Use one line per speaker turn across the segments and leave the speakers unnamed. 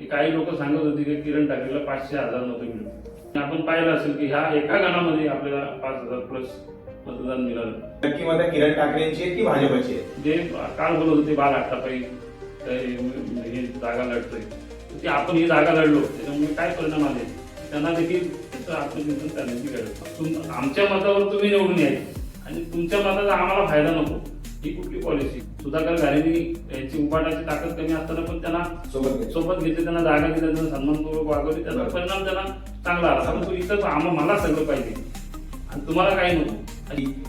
की काही लोक सांगत होते की किरण ठाकरेला 500,000 मतं मिळतील. आपण पाहिलं असेल की ह्या एका गणामध्ये आपल्याला 5,000 प्लस मतदान मिळालं.
नक्की मतं किरण ठाकरेंची आहेत की भाजपची आहेत?
जे काल बोलत होते बाल हट्टापायी हे जागा लढतोय, ती आपण ही जागा लढलो त्याच्यामुळे काय परिणाम आले त्यांना देखील त्याचं आत्मचिंतन करण्याची गरज. आमच्या मतावर तुम्ही निवडून यायचे आणि तुमच्या मताचा आम्हाला फायदा नको, ही कुठली पॉलिसी? सुधाकर घारेंनी यांची उपाटाची ताकद कमी असताना पण त्यांना सोबत घेतले, त्यांना जागा दिल्या, त्यांना सन्मानपूर्वक वागवली, त्याचा परिणाम त्यांना चांगला आला. परंतु इथं मला सगळं पाहिजे आणि तुम्हाला काही नको.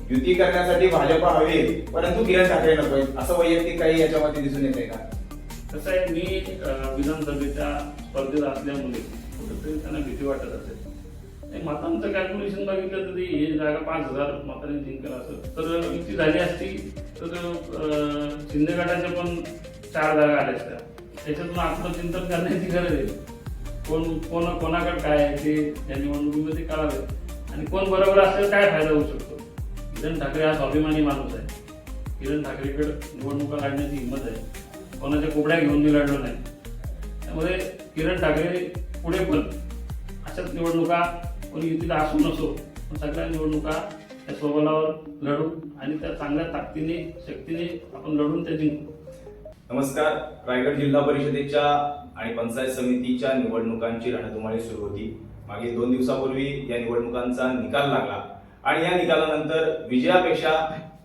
युती करण्यासाठी भाजप हवी परंतु किरण ठाकरे नको असं वैयक्तिक काही याच्यामध्ये दिसून येते का?
कसं आहे, मी विधानसभेच्या स्पर्धेत असल्यामुळे कुठेतरी त्यांना भीती वाटत असेल. मतांचं कॅल्क्युलेशन बघितलं तरी हे जागा 5,000 मतांनी जिंकेल असं तर युती झाली असती तर शिंदे गटाच्या पण 4 जागा आल्या असत्या. त्याच्यातून आत्मचिंतन करण्याची गरज आहे. कोणाकडे काय आहे ते या निवडणुकीमध्ये कळावे आणि कोण बरोबर असेल काय फायदा होऊ शकतो. किरण ठाकरे हा स्वाभिमानी माणूस आहे. किरण ठाकरेकडे निवडणुका लढण्याची हिंमत आहे. कोणाच्या कोबड्या घेऊन मी लढलो नाही. त्यामुळे किरण ठाकरे पुढे पण अशाच निवडणुका कोणी युतीला असू नसो पण सगळ्या निवडणुका त्या स्वबलावर लढू आणि त्या चांगल्या ताकदीने शक्तीने आपण लढून त्या जिंकू.
नमस्कार. रायगड जिल्हा परिषदेच्या आणि पंचायत समितीच्या निवडणुकांची रणधुमाळी सुरू होती. मागील 2 दिवसापूर्वी या निवडणुकांचा निकाल लागला आणि या निकालानंतर विजयापेक्षा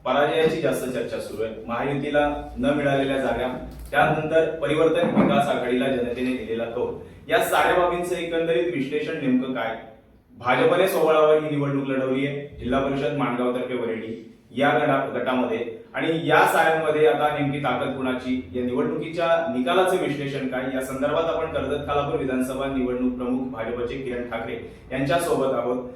पराजयाची जास्त चर्चा सुरू आहे. महायुतीला न मिळालेल्या जागा, त्यानंतर परिवर्तन विकास आघाडीला जनतेने दिलेला कौल, या साऱ्या बाबींचं एकंदरीत विश्लेषण नेमकं काय? भाजपने सोहळावर ही निवडणूक लढवली आहे जिल्हा परिषद माणगाव तर्फे वरेडी या गटामध्ये आणि या साऱ्यांमध्ये आता नेमकी ताकद कुणाची, या निवडणुकीच्या निकालाचं विश्लेषण काय, या संदर्भात आपण कर्जत खालापूर विधानसभा निवडणूक प्रमुख भाजपचे किरण ठाकरे यांच्या सोबत आहोत.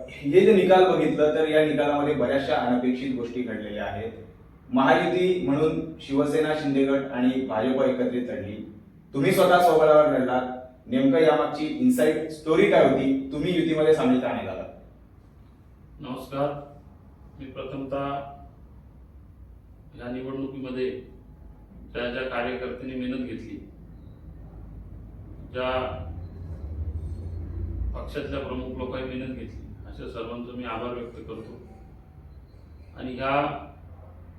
हे जे निकाल बघितलं तर या निकालामध्ये बऱ्याचशा अनपेक्षित गोष्टी घडलेल्या आहेत. महायुती म्हणून शिवसेना, शिंदेगड आणि भाजप एकत्रित लढली. तुम्ही स्वतः सोहळावर लढलात. नेमकं यामागची इनसाइड स्टोरी काय होती? तुम्ही युतीमध्ये सामील का नाही झाला?
नमस्कार. मी प्रथमतः या निवडणुकीमध्ये ज्या कार्यकर्त्यांनी मेहनत घेतली, ज्या पक्षातल्या प्रमुख लोकांनी मेहनत घेतली, अशा सर्वांचा मी आभार व्यक्त करतो. आणि ह्या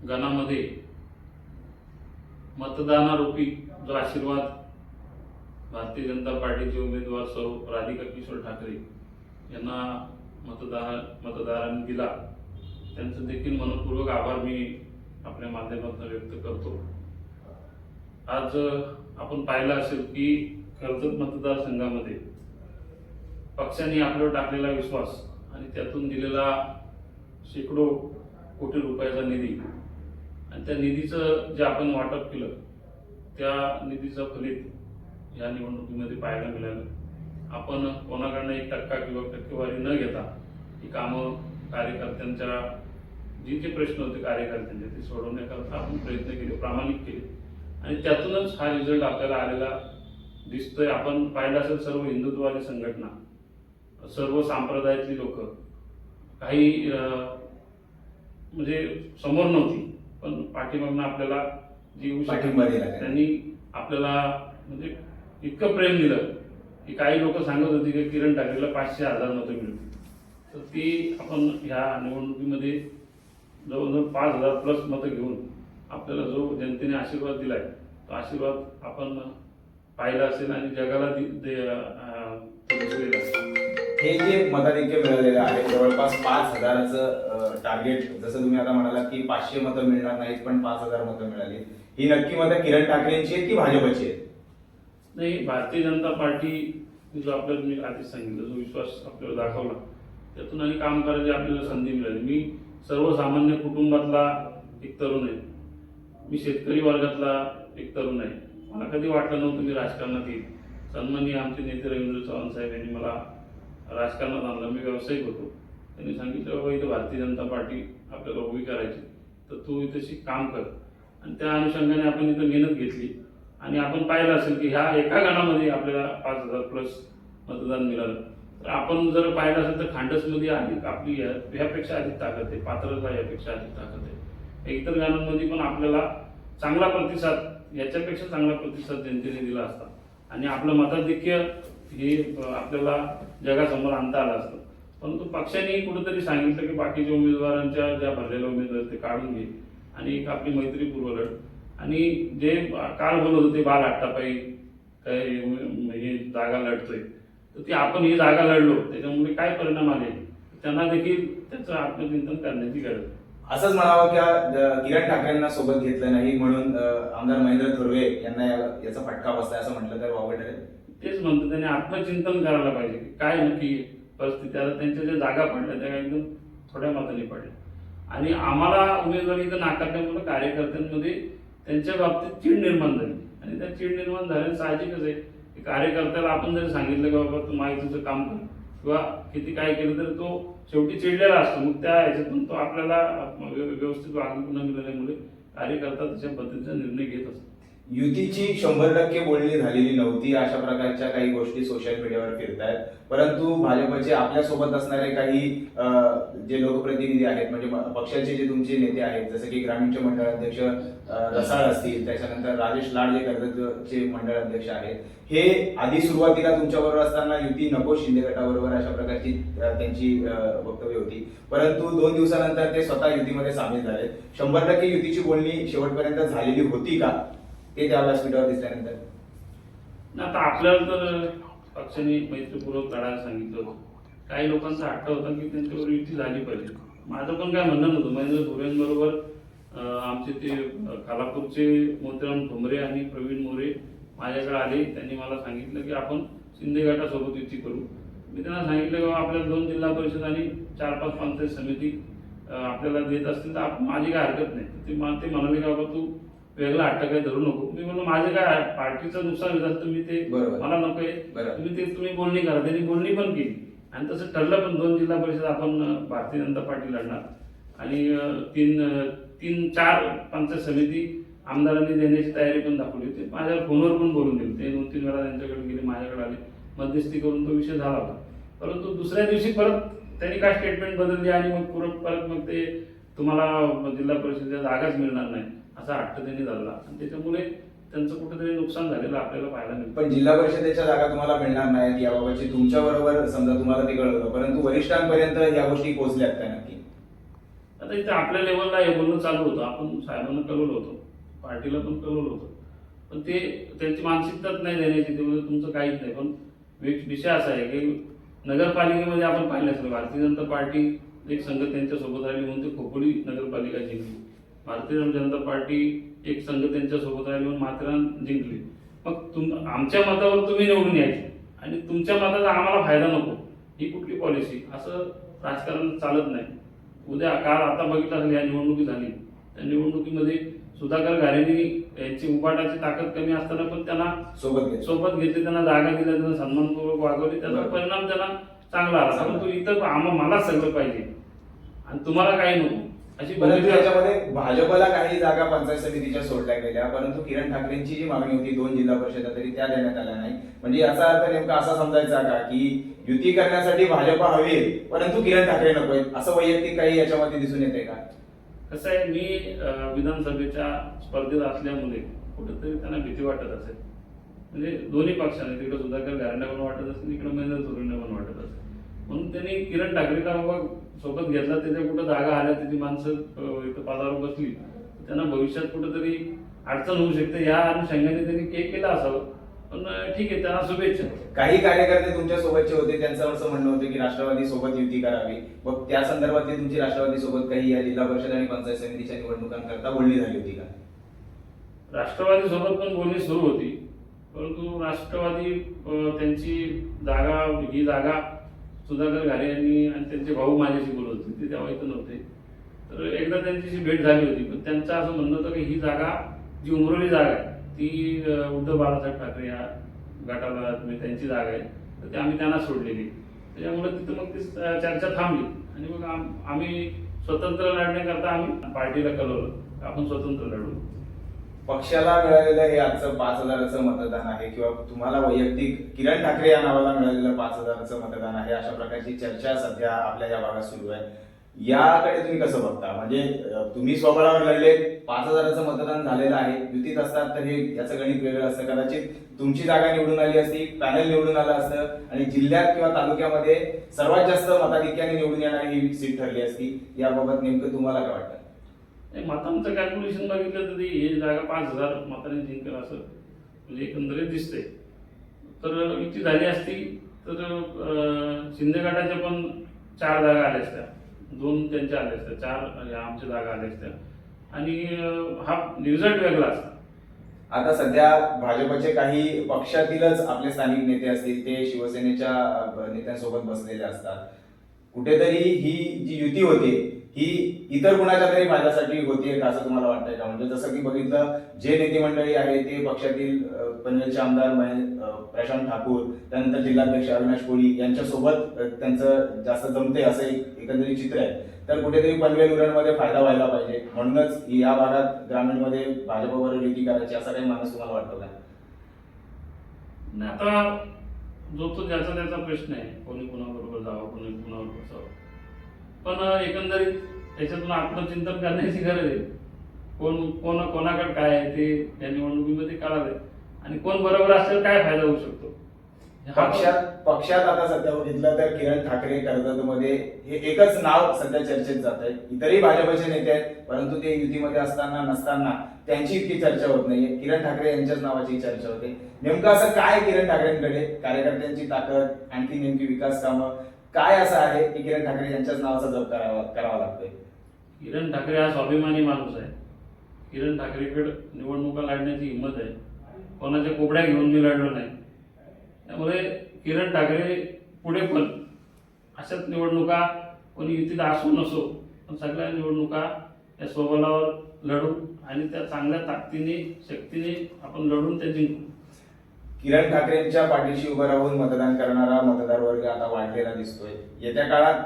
गणामध्ये मतदानारूपी जो आशीर्वाद भारतीय जनता पार्टीचे उमेदवार सौ राधिका किशोर ठाकरे यांना मतदारांनी दिला, त्यांचं देखील मनपूर्वक आभार मी आपल्या माध्यमातून व्यक्त करतो. आज आपण पाहिलं असेल की कर्जत मतदारसंघामध्ये पक्षाने आपल्यावर टाकलेला विश्वास आणि त्यातून दिलेला शेकडो कोटी रुपयाचा निधी आणि त्या निधीचं जे आपण वाटप केलं त्या निधीचं फलित या निवडणुकीमध्ये पाहायला मिळालं. आपण कोणाकडनं 1% किंवा टक्केवारी न घेता ही कामं कार्यकर्त्यांच्या जे प्रश्न होते कार्यकर्त्यांचे ते सोडवण्याकरता आपण प्रयत्न केले, प्रामाणिक केले आणि त्यातूनच हा रिझल्ट आपल्याला आलेला दिसतोय. आपण पाहिलं असेल सर्व हिंदुत्ववादी संघटना, सर्व संप्रदायातली लोक, काही म्हणजे समोर नव्हती पण पाठीमागनं आपल्याला जी येऊ शकते त्यांनी आपल्याला म्हणजे इतकं प्रेम दिलं की काही लोक सांगत होते की किरण ठाकरेला 500,000 मतं मिळतील. तर ती आपण ह्या निवडणुकीमध्ये जवळजवळ 5,000 प्लस मतं घेऊन आपल्याला जो जनतेने आशीर्वाद दिलाय तो आशीर्वाद आपण पाहिला असेल आणि जगाला
हे जे मताधिक्य मिळालेलं आहे जवळपास 5,000चं टार्गेट, जसं तुम्ही आता म्हणालात की 500 मतं मिळणार नाहीत पण 5,000 मतं मिळाली, ही नक्की मतं किरण ठाकरेंची आहेत की भाजपची आहेत?
नाही, भारतीय जनता पार्टी जो आपल्याला मी आधीच सांगितलं जो विश्वास आपल्याला दाखवला त्यातून आणि काम करायची आपल्याला संधी मिळाली. मी सर्वसामान्य कुटुंबातला एक तरुण आहे, मी शेतकरी वर्गातला एक तरुण आहे. मला कधी वाटलं नव्हतं मी राजकारणात येईल. सन्माननीय आमचे नेते रवींद्र चव्हाण साहेब यांनी मला राजकारणात आणलं. मी व्यावसायिक होतो. त्यांनी सांगितलं बाबा इथं भारतीय जनता पार्टी आपल्याला उभी करायची तर तू इथं काम कर आणि त्या अनुषंगाने आपण इथं मेहनत घेतली आणि आपण पाहिलं असेल की ह्या एका गणामध्ये आपल्याला 5,000 प्लस मतदान मिळालं. तर आपण जर पाहिलं असेल तर खांडसमध्ये अधिक आपली ह्यापेक्षा अधिक ताकद आहे, पात्रता यापेक्षा अधिक ताकद आहे. इतर गावांमध्ये पण आपल्याला चांगला प्रतिसाद, याच्यापेक्षा चांगला प्रतिसाद जनतेने दिला असता आणि आपलं मताधिक्य हे आपल्याला जगासमोर आणता आलं असतं. परंतु पक्षाने कुठेतरी सांगितलं की बाकीच्या उमेदवारांच्या ज्या भरलेल्या उमेदवार ते काढून घे आणि एक आपली मैत्रीपूर्व लढ. आणि जे काल बोलत होते बाल हट्टापायी काय हे जागा लढतोय, तर ती आपण ही जागा लढलो त्याच्यामुळे काय परिणाम आले त्यांना देखील त्याचं आत्मचिंतन करण्याची गरज आहे.
असंच म्हणावं की किरण ठाकरेंना सोबत घेतलं नाही म्हणून आमदार महेंद्र थोरवे यांना याचा फटका बसलाय असं म्हटलं तर वावग ठरेल.
तेच म्हणतो त्यांनी आत्मचिंतन करायला पाहिजे की काय नक्की परिस्थिती. आता त्यांच्या ज्या जागा पडल्या त्या एकदम थोड्या मताने पडल्या आणि आम्हाला उमेदवारी इथं नाकारल्यामुळे कार्यकर्त्यांमध्ये त्यांच्या बाबतीत चीड निर्माण झाली आणि त्या चीड निर्माण झाल्याने साहजिकच आहे की कार्यकर्त्याला आपण जरी सांगितलं की बाबा तू माहितीचं काम कर किंवा किती काय केलं तर तो शेवटी चिडलेला असतो. मग त्या ह्याच्यातून तो आपल्याला व्यवस्थित वागणूक न मिळाल्यामुळे कार्यकर्ता तशा पद्धतीचा निर्णय घेत असतो.
युतीची 100% बोलणी झालेली नव्हती अशा प्रकारच्या काही गोष्टी सोशल मीडियावर फिरतायत. परंतु भाजपचे आपल्यासोबत असणारे काही जे लोकप्रतिनिधी आहेत म्हणजे पक्षाचे जे तुमचे नेते आहेत जसे की ग्रामीणचे मंडळ अध्यक्ष रसाळ असतील, त्याच्यानंतर राजेश लाड जे कर्जतचे मंडळ अध्यक्ष आहेत, हे आधी सुरुवातीला तुमच्याबरोबर असताना युती नको शिंदे गटाबरोबर अशा प्रकारची त्यांची वक्तव्य होती. परंतु 2 दिवसानंतर ते स्वतः युतीमध्ये सामील झाले. 100% युतीची बोलणी शेवटपर्यंत झालेली होती का ते त्या व्यासपीठावर दिसल्यानंतर?
आता आपल्याला तर पक्षाने मैत्रीपूर्वक लढायला सांगितलं होतं. काही लोकांचा हट्ट होता की त्यांच्यावर युती झाली पाहिजे. माझं पण काय म्हणणं नव्हतं. महेंद्र थोरेंबरोबर आमचे ते खालापूरचे मोतीराम ठोंबरे आणि प्रवीण मोरे माझ्याकडे आले. त्यांनी मला सांगितलं की आपण शिंदे गटासोबत युती करू. मी त्यांना सांगितलं की आपल्याला 2 जिल्हा परिषद आणि 4-5 पंचायत समिती आपल्याला देत असतील तर आपण माझी काय हरकत नाही. ते म्हणाले की बाबा तू वेगळा हट्ट काही धरू नको. मी म्हणलं माझे काय पार्टीचं नुकसान होत असतं मी ते मला नको आहे. तुम्ही बोलणी करा. त्यांनी बोलणी पण केली आणि तसं ठरलं पण 2 जिल्हा परिषद आपण भारतीय जनता पार्टी लढणार आणि 3-4 पंचायत समिती आमदारांनी देण्याची तयारी पण दाखवली होती. माझ्या फोनवर पण बोलून दिली. ते 2-3 वेळा त्यांच्याकडे गेले, माझ्याकडे आले, मध्यस्थी करून तो विषय झाला होता. परंतु दुसऱ्या दिवशी परत त्यांनी काय स्टेटमेंट बदलली आणि मग परत मग ते तुम्हाला जिल्हा परिषदेच्या जागाच मिळणार नाही असा हट्ट त्यांनी धरला आणि त्याच्यामुळे त्यांचं कुठेतरी नुकसान झालेलं आपल्याला पाहायला मिळतं.
पण जिल्हा परिषदेच्या जागा तुम्हाला मिळणार नाहीत याबाबतची तुमच्या बरोबर समजा तुम्हाला ते कळलं, परंतु वरिष्ठांपर्यंत या गोष्टी पोहोचल्यात का नक्की?
आता इथे आपल्या लेवलला हे बोलणं चालू होतं. आपण साहेबांना कळवलं होतं, पार्टीला पण कळवलं होतं, पण ते त्यांची मानसिकताच नाही देण्याची. त्यामुळे तुमचं काहीच नाही. पण विषय असा आहे की नगरपालिकेमध्ये आपण पाहिलं असेल भारतीय जनता पार्टी एक संघ त्यांच्या सोबत राहिली म्हणून ते खोपोली नगरपालिका जिंकली. भारतीय जनता पार्टी एक संघ त्यांच्या सोबत राहिली म्हणून माथेरान जिंकली. मग आमच्या मतावर तुम्ही निवडून यायचे आणि तुमच्या मताचा आम्हाला फायदा नको, ही कुठली पॉलिसी? असं राजकारण चालत नाही. उद्या काल आता बघितलं असेल या निवडणुकी झाली, त्या निवडणुकीमध्ये सुधाकर घारेंनी यांची उभाटाची ताकद कमी असताना पण त्यांना सोबत घेतले, त्यांना जागा दिल्या, त्यांना सन्मानपूर्वक वागवले, त्याचा परिणाम त्यांना चांगला आला. परंतु इथं मलाच सगळं पाहिजे आणि तुम्हाला काही नको अशी.
परंतु याच्यामध्ये भाजपला काही जागा पंचायत समितीच्या सोडल्या गेल्या, परंतु किरण ठाकरेंची जी मागणी होती 2 जिल्हा परिषदा तरी त्या देण्यात आल्या नाही. म्हणजे याचा अर्थ नेमका असा समजायचा का की युती करण्यासाठी भाजप हवी परंतु किरण ठाकरे नको असं वैयक्तिक काही याच्यामध्ये दिसून येते का?
कसं आहे, मी विधानसभेच्या स्पर्धेत असल्यामुळे कुठेतरी त्यांना भीती वाटत असेल. म्हणजे दोन्ही पक्षाने तिकडे सुधाकर घारेंना पण वाटत असेल, इकडे महेंद्र थोरेंना पण वाटत असेल. म्हणून त्यांनी किरण ठाकरेला बाबा सोबत घेतला. त्याच्या कुठं जागा आल्या, त्याची माणसं इथं पदावर बसली, त्यांना भविष्यात कुठेतरी अडचण होऊ शकते या अनुषंगाने त्यांनी केलं असावं. पण ठीक आहे, त्यांना शुभेच्छा.
काही कार्यकर्ते तुमच्या सोबतचे होते, त्यांचं असं म्हणणं होतं की राष्ट्रवादी सोबत युती करावी. मग त्या संदर्भातली तुमची राष्ट्रवादी सोबत काही या जिल्हा परिषद आणि पंचायत समितीच्या निवडणुकांकरता बोलणी झाली होती का?
राष्ट्रवादी सोबत पण बोलणी सुरू होती, परंतु राष्ट्रवादी त्यांची जागा ही जागा सुधाकर घारे यांनी आणि त्यांचे भाऊ माझ्याशी बोलत होते, ते तेव्हा इथं नव्हते. तर एकदा त्यांच्याशी भेट झाली होती, पण त्यांचं असं म्हणणं होतं की ही जागा जी उमरवली जागा आहे ती उद्धव बाळासाहेब ठाकरे या गटाला त्यांची जागा आहे, तर ती आम्ही त्यांना सोडलेली. त्याच्यामुळे तिथं मग ती चर्चा थांबली आणि मग आम्ही स्वतंत्र लढण्याकरता आम्ही पार्टीला कळवलं आपण स्वतंत्र लढू.
पक्षाला मिळालेलं हे आजचं 5,000चं मतदान आहे किंवा तुम्हाला वैयक्तिक किरण ठाकरे या नावाला मिळालेलं 5,000चं मतदान आहे, अशा प्रकारची चर्चा सध्या आपल्या या भागात सुरू आहे. याकडे तुम्ही कसं बघता? म्हणजे तुम्ही स्वबळावर लढले, 5,000चं मतदान झालेलं आहे. युतीत असतात तर हे याचं गणित वेगळं असतं. कदाचित तुमची जागा निवडून आली असती, पॅनल निवडून आलं असतं आणि जिल्ह्यात किंवा तालुक्यामध्ये सर्वात जास्त मताधिक्याने निवडून येणारी ही सीट ठरली असती. याबाबत नेमकं तुम्हाला काय वाटतं?
मतांचं कॅल्क्युलेशन बघितलं तरी ही जागा 5,000 मतांनी जिंकेल असं म्हणजे एकंदरीत दिसतंय. तर युती झाली असती तर शिंदे गटाच्या पण 4 जागा आल्या असत्या, 2 त्यांच्या आल्या असत्या, 4 आमच्या जागा आल्या असत्या आणि हा रिझल्ट वेगळा असता.
आता सध्या भाजपचे काही पक्षातीलच आपले स्थानिक नेते असतील ते शिवसेनेच्या नेत्यांसोबत बसलेले असतात. कुठेतरी ही जी युती होती ही इतर कुणाच्या तरी फायद्यासाठी होतीये का असं तुम्हाला वाटतंय का? म्हणजे जसं की बघितलं, जे नेते मंडळी आहे ते पक्षातील पनवेलचे आमदार प्रशांत ठाकूर, त्यानंतर जिल्हाध्यक्ष अविनाश कोळी यांच्यासोबत त्यांचं जास्त जमते असं एक एकंदरीत चित्र आहे. तर कुठेतरी पनवेल उरणमध्ये फायदा व्हायला पाहिजे म्हणूनच या भागात ग्रामीणमध्ये भाजपबरोबर युती करायची असा काही मानस तुम्हाला वाटतो का?
नाही, आता जो तो ज्याचा त्याचा प्रश्न आहे, कोणी कुणाबरोबर जावं, कोणी कुणाबरोबर बसावं. पण एकंदरीत त्याच्यातून आत्मचिंतन करण्याची गरज आहे. कोणाकडे काय आहे ते या निवडणुकीमध्ये कळालंय आणि कोण बरोबर असेल काय फायदा होऊ शकतो.
पक्षात आता सध्या बघितलं तर किरण ठाकरे कर्जतमध्ये हे एकच नाव सध्या चर्चेत जात आहे. इतरही भाजपचे नेते आहेत परंतु ते युतीमध्ये असताना नसताना त्यांची इतकी चर्चा होत नाहीये. किरण ठाकरे यांच्याच नावाची चर्चा होते. नेमकं असं काय किरण ठाकरेंकडे, कार्यकर्त्यांची ताकद, आणखी नेमकी विकास कामं काय असं आहे की किरण ठाकरे यांच्याच नावाचा जप करावा लागतोय?
किरण ठाकरे हा स्वाभिमानी माणूस आहे. किरण ठाकरेकडे निवडणुका लढण्याची हिंमत आहे. कोणाच्या कोबड्या घेऊन मी लढलो नाही. त्यामुळे किरण ठाकरे पुढे पण अशाच निवडणुका कोणी युतीत असो नसो पण सगळ्या निवडणुका या स्वबळावर लढू आणि त्या चांगल्या ताकदीने शक्तीने आपण लढून त्या जिंकू.
किरण ठाकरेंच्या पाठीशी उभं राहून मतदान करणारा मतदार वर्ग आता वाढलेला दिसतोय. येत्या काळात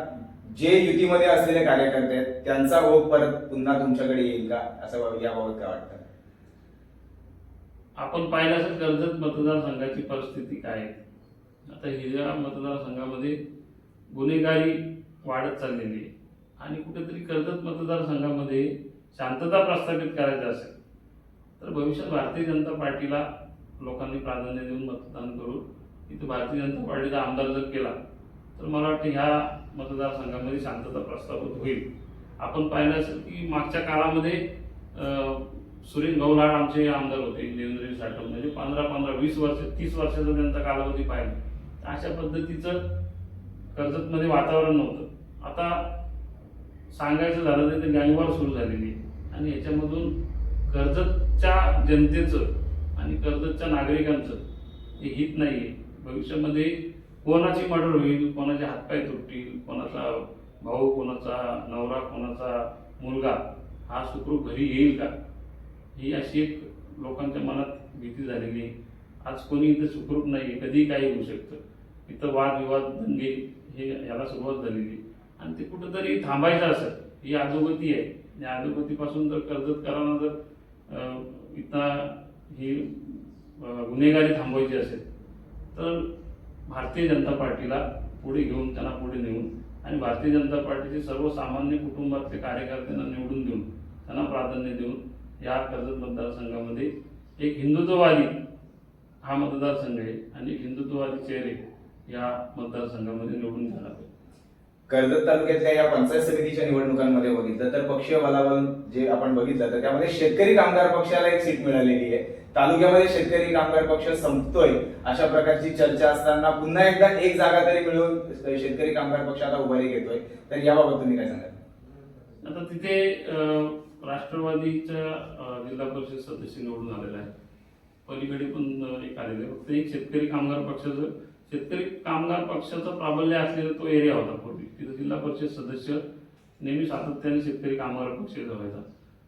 जे युतीमध्ये असलेले कार्यकर्ते आहेत त्यांचा ओघ परत पुन्हा तुमच्याकडे येईल का असं याबाबत काय वाटतं?
आपण पाहिलं असेल कर्जत मतदारसंघाची परिस्थिती काय आहे. आता हिरा मतदारसंघामध्ये गुन्हेगारी वाढत चाललेली आहे आणि कुठेतरी कर्जत मतदारसंघामध्ये शांतता प्रस्थापित करायची असेल तर भविष्यात भारतीय जनता पार्टीला लोकांनी प्राधान्य देऊन मतदान करून इथे भारतीय जनता पार्टीचा आमदार जर केला तर मला वाटतं ह्या मतदारसंघामध्ये शांतता प्रस्थापित होईल. आपण पाहिलं असेल की मागच्या काळामध्ये सुरेश गौलाड आमचे आमदार होते, देवेंद्र साठव, म्हणजे 15, 20 वर्ष 30 वर्षाचा त्यांचा कालावधी पाहिला. अशा पद्धतीचं कर्जतमध्ये वातावरण नव्हतं. आता सांगायचं झालं तर गँगवॉर सुरू झालेली आहे आणि याच्यामधून कर्जतच्या जनतेचं आणि कर्जतच्या नागरिकांचं हे हित नाही आहे. भविष्यामध्ये कोणाची मर्डर होईल, कोणाचे हातपाय तुटतील, कोणाचा भाऊ, कोणाचा नवरा, कोणाचा मुलगा हा सुखरूप घरी येईल का, ही अशी एक लोकांच्या मनात भीती झालेली आहे. आज कोणी इथं सुखरूप नाही, कधीही काही होऊ शकतं. इथं वादविवाद, दंगे हे याला सुरुवात झालेली आणि ते कुठंतरी थांबायचं असेल ही अधोगती आहे. या अधोगतीपासून जर कर्जतकरांना जर इथं ही गुन्हेगारी थांबवायची असेल तर भारतीय जनता पार्टीला पुढे घेऊन, त्यांना पुढे नेऊन आणि भारतीय जनता पार्टीचे सर्वसामान्य कुटुंबातले कार्यकर्त्यांना निवडून देऊन, त्यांना प्राधान्य देऊन या कर्जत मतदारसंघामध्ये एक हिंदुत्ववादी हा मतदारसंघ आहे आणि एक हिंदुत्ववादी चेहरे या मतदारसंघामध्ये निवडून घ्यायला पाहिजे.
कर्जत तालुक्यातल्या या पंचायत समितीच्या निवडणुकांमध्ये बघितलं तर पक्षीय बलाबल जे आपण बघितलं तर त्यामध्ये शेतकरी कामगार पक्षाला एक सीट मिळालेली आहे. तालुक्यामध्ये शेतकरी कामगार पक्ष संपतोय अशा प्रकारची चर्चा असताना पुन्हा एकदा एक जागा तरी मिळून शेतकरी कामगार पक्ष आता उभारी घेतोय. तर याबाबत तुम्ही काय सांगाल?
आता तिथे राष्ट्रवादीच्या जिल्हा परिषद सदस्य निवडून आलेला आहे. पलीकडे पण एक आलेलं आहे. फक्त एक शेतकरी कामगार पक्षाचं प्राबल्य असलेला तो एरिया होता पूर्वी. तिथं जिल्हा परिषद सदस्य नेहमी सातत्याने शेतकरी कामगार पक्ष व्हायचा.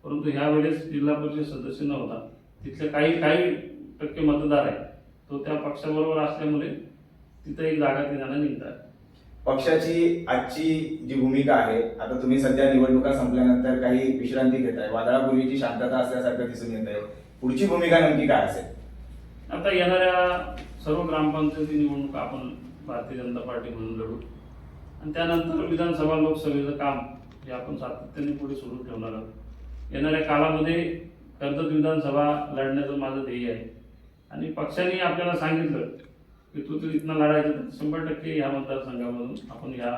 परंतु ह्या वेळेस जिल्हा परिषद सदस्य नव्हता. तिथले काही टक्के मतदार आहे तो त्या पक्षाबरोबर असल्यामुळे तिथं एक जागा त्यांना निघतात.
पक्षाची आजची जी भूमिका आहे, आता तुम्ही सध्या निवडणुका संपल्यानंतर काही विश्रांती घेताय, वादळापूर्वीची शांतता असल्यासारखं दिसून येत आहे. पुढची भूमिका नेमकी काय असेल?
आता येणाऱ्या सर्व ग्रामपंचायती निवडणुका आपण भारतीय जनता पार्टी म्हणून लढू आणि त्यानंतर विधानसभा लोकसभेचं काम हे आपण सातत्याने पुढे सुरू ठेवणार आहोत. येणाऱ्या काळामध्ये कर्जत विधानसभा लढण्याचं माझं ध्येय आहे आणि पक्षाने आपल्याला सांगितलं की तू इथनं लढायचं तर 100% या मतदारसंघामधून आपण या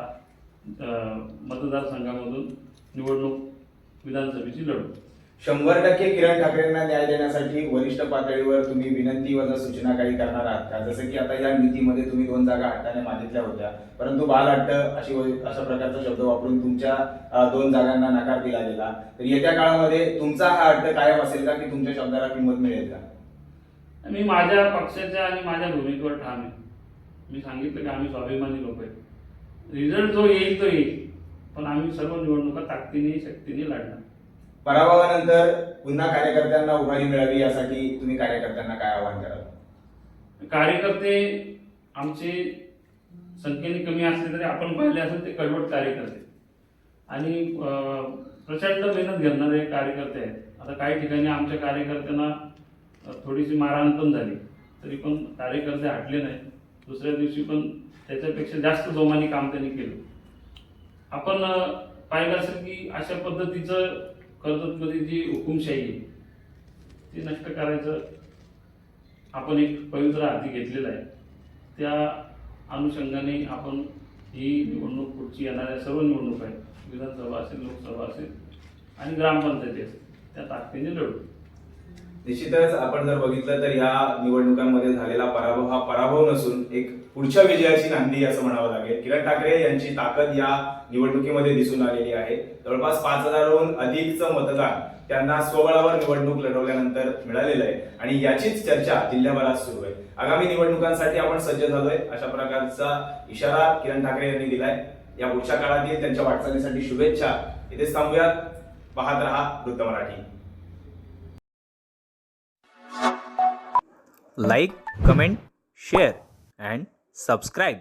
मतदारसंघामधून निवडणूक विधानसभेची लढू.
100% किरण ठाकरेंना न्याय देण्यासाठी वरिष्ठ पातळीवर तुम्ही विनंती वजा सूचना काही करणार आहात का? जसं की आता या युतीमध्ये तुम्ही 2 जागा हट्टाने मागितल्या होत्या, परंतु बालहट्ट अशा प्रकारचा शब्द वापरून तुमच्या 2 जागांना नकार दिला गेला. तर येत्या काळामध्ये तुमचा हा हट्ट कायम असेल का, की तुमच्या शब्दाला किंमत मिळेल का?
मी माझ्या पक्षाच्या आणि माझ्या भूमिकेवर ठाम आहे. मी सांगितलं की आम्ही स्वाभिमानी लोक आहे. रिझल्ट जो येईल तो येईल, पण आम्ही सर्व निवडणुका ताकदीने शक्तीने लढणार.
पराभवानंतर पुन्हा कार्यकर्त्यांना उभारी मिळावी यासाठी तुम्ही कार्यकर्त्यांना काय आवाहन कराल?
कार्यकर्ते आमचे संख्येने कमी असले तरी आपण पाहिले असेल ते कडवट कार्यकर्ते आणि प्रचंड मेहनत घेणारे कार्यकर्ते आहेत. आता काही ठिकाणी आमच्या कार्यकर्त्यांना थोडीशी मारहाण पण झाली, तरी पण कार्यकर्ते हटले नाही. दुसऱ्या दिवशी पण त्याच्यापेक्षा जास्त जोमाने काम त्यांनी केलं. आपण पाहिलं असेल की अशा पद्धतीचं कर्जतमध्ये जी हुकुमशाही आहे ती नष्ट करायचं आपण एक पवित्र हाती घेतलेला आहे. त्या अनुषंगाने आपण ही निवडणूक पुढची येणाऱ्या सर्व निवडणूक आहेत, विधानसभा असेल, लोकसभा असेल आणि ग्रामपंचायती असेल, त्या ताकदीने लढू.
निश्चितच आपण जर बघितलं तर या निवडणुकांमध्ये झालेला पराभव हा पराभव नसून एक पुढच्या विजयाची नांदी असं म्हणावं लागेल. किरण ठाकरे यांची ताकद या निवडणुकीमध्ये दिसून आलेली आहे. जवळपास 5,000हून अधिकचं मतदान त्यांना स्वबळावर निवडणूक लढवल्यानंतर मिळालेलं आहे आणि याचीच चर्चा जिल्ह्याभरात सुरू आहे. आगामी निवडणुकांसाठी आपण सज्ज झालोय अशा प्रकारचा इशारा किरण ठाकरे यांनी दिलाय. या पुढच्या काळातील त्यांच्या वाटचालीसाठी शुभेच्छा. इथेच थांबूयात. पाहत रहा वृत्त Marathi.
Like, comment, share and subscribe.